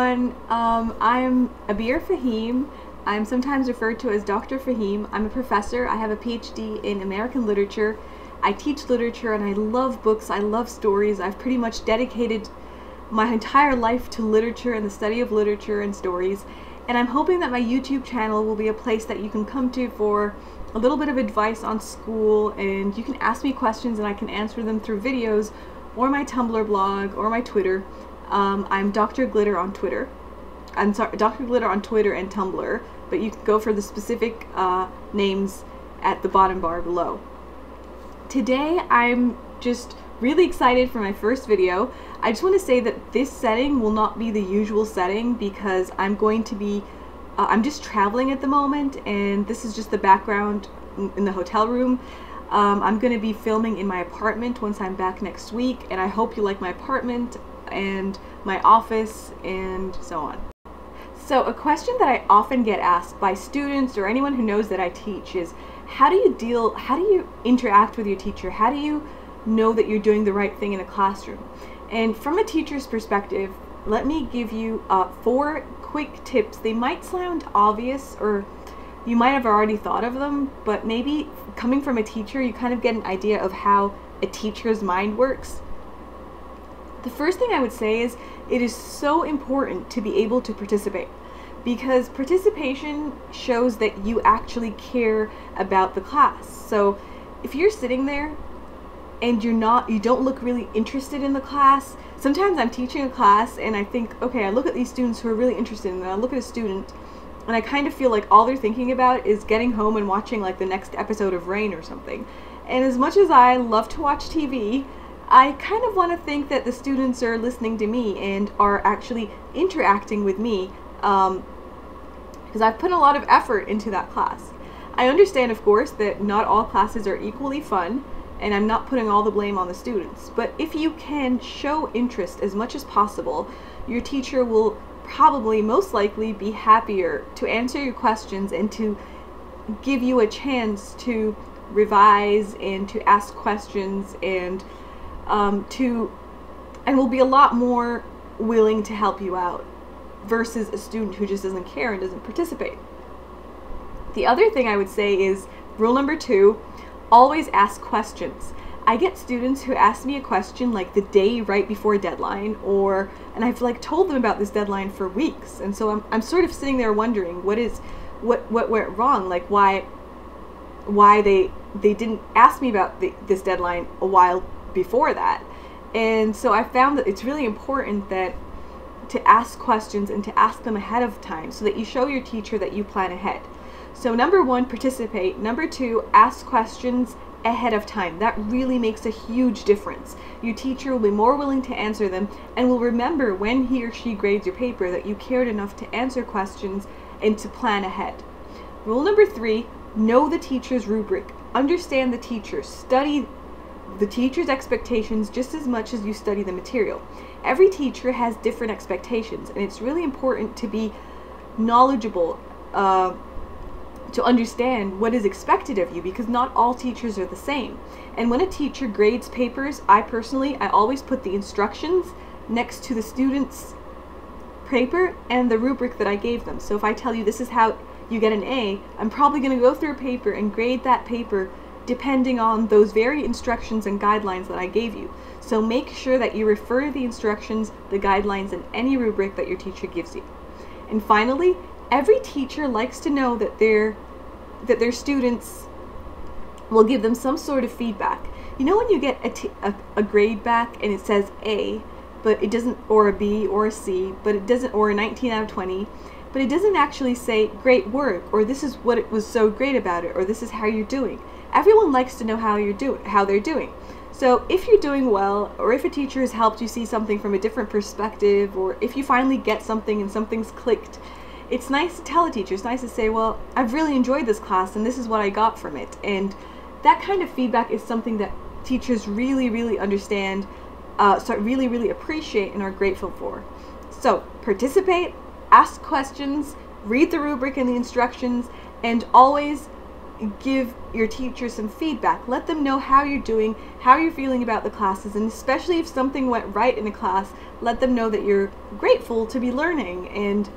everyone. I'm Abir Fahim. I'm sometimes referred to as Dr. Fahim. I'm a professor. I have a PhD in American literature. I teach literature and I love books. I love stories. I've pretty much dedicated my entire life to literature and the study of literature and stories. And I'm hoping that my YouTube channel will be a place that you can come to for a little bit of advice on school, and you can ask me questions and I can answer them through videos or my Tumblr blog or my Twitter. I'm Dr. Glitter on Twitter. I'm sorry, Dr. Glitter on Twitter and Tumblr, but you can go for the specific names at the bottom bar below. Today I'm just really excited for my first video. I just want to say that this setting will not be the usual setting because I'm going to be I'm just traveling at the moment, and this is just the background in the hotel room. I'm going to be filming in my apartment once I'm back next week, and I hope you like my apartment and my office and so on. So a question that I often get asked by students or anyone who knows that I teach is, how do you interact with your teacher? How do you know that you're doing the right thing in a classroom? And from a teacher's perspective, let me give you 4 quick tips. They might sound obvious, or you might have already thought of them, but maybe coming from a teacher, you kind of get an idea of how a teacher's mind works. The first thing I would say is it is so important to be able to participate, because participation shows that you actually care about the class. So if you're sitting there and you don't look really interested in the class. Sometimes I'm teaching a class and I think, okay, I look at these students who are really interested, and then I look at a student and I kind of feel like all they're thinking about is getting home and watching like the next episode of Rain or something. And as much as I love to watch TV, I kind of want to think that the students are listening to me and are actually interacting with me, because I've put a lot of effort into that class. I understand, of course, that not all classes are equally fun, and I'm not putting all the blame on the students, but if you can show interest as much as possible, your teacher will probably most likely be happier to answer your questions and to give you a chance to revise and to ask questions, and will be a lot more willing to help you out versus a student who just doesn't care and doesn't participate. The other thing I would say is rule number 2, always ask questions. I get students who ask me a question like the day right before a deadline, and I've like told them about this deadline for weeks, and so I'm sort of sitting there wondering what went wrong, like why they didn't ask me about this deadline a while before that. And so I found that it's really important to ask questions and to ask them ahead of time so that you show your teacher that you plan ahead. So number 1, participate. Number 2, ask questions ahead of time. That really makes a huge difference. Your teacher will be more willing to answer them and will remember when he or she grades your paper that you cared enough to answer questions and to plan ahead. Rule number 3, know the teacher's rubric. Understand the teacher. Study the teacher's expectations just as much as you study the material. Every teacher has different expectations, and it's really important to be knowledgeable to understand what is expected of you, because not all teachers are the same. And when a teacher grades papers, I always put the instructions next to the student's paper and the rubric that I gave them. So if I tell you this is how you get an A, I'm probably going to go through a paper and grade that paper depending on those very instructions and guidelines that I gave you. So make sure that you refer to the instructions, the guidelines, and any rubric that your teacher gives you. And finally, every teacher likes to know that their students will give them some sort of feedback. You know when you get a grade back and it says A, but it doesn't, or a B or a C, but it doesn't, or a 19 out of 20, but it doesn't actually say great work, or this is what it was so great about it, or this is how you're doing. Everyone likes to know how they're doing. So if you're doing well, or if a teacher has helped you see something from a different perspective, or if you finally get something and something's clicked, it's nice to tell a teacher. It's nice to say, well, I've really enjoyed this class and this is what I got from it. And that kind of feedback is something that teachers really, really understand, really appreciate and are grateful for. So participate, ask questions, read the rubric and the instructions, and always give your teacher some feedback. Let them know how you're doing, how you're feeling about the classes, and especially if something went right in a class, let them know that you're grateful to be learning and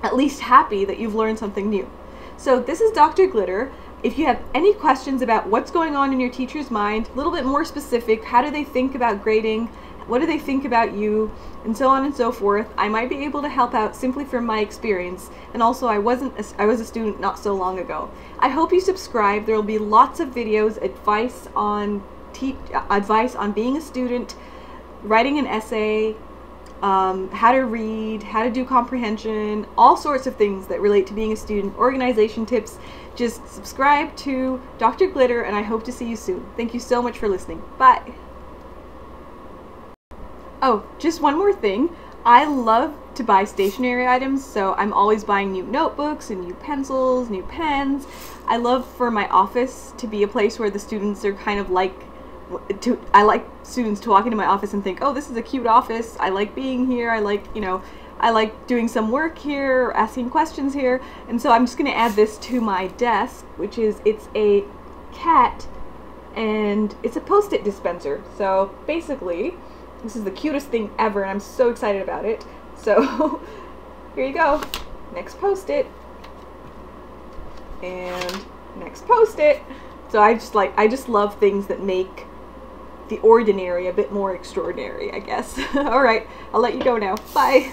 at least happy that you've learned something new. So this is Dr. Glitter. If you have any questions about what's going on in your teacher's mind, a little bit more specific, how do they think about grading, what do they think about you, and so on and so forth, I might be able to help out simply from my experience. And also I was a student not so long ago. I hope you subscribe. There will be lots of videos, advice on being a student, writing an essay, how to read, how to do comprehension, all sorts of things that relate to being a student, organization tips. Just subscribe to Dr. Glitter, and I hope to see you soon. Thank you so much for listening. Bye! Oh, just one more thing. I love to buy stationery items, so I'm always buying new notebooks and new pencils, new pens. I love for my office to be a place where the students are kind of like, I like students to walk into my office and think, oh, this is a cute office. I like being here. I like, I like doing some work here, asking questions here. And so I'm just going to add this to my desk, which is, it's a cat and it's a Post-it dispenser. So basically, this is the cutest thing ever, and I'm so excited about it. So here you go. Next Post-it. And next Post-it. So I just love things that make the ordinary a bit more extraordinary, I guess. All right, I'll let you go now. Bye.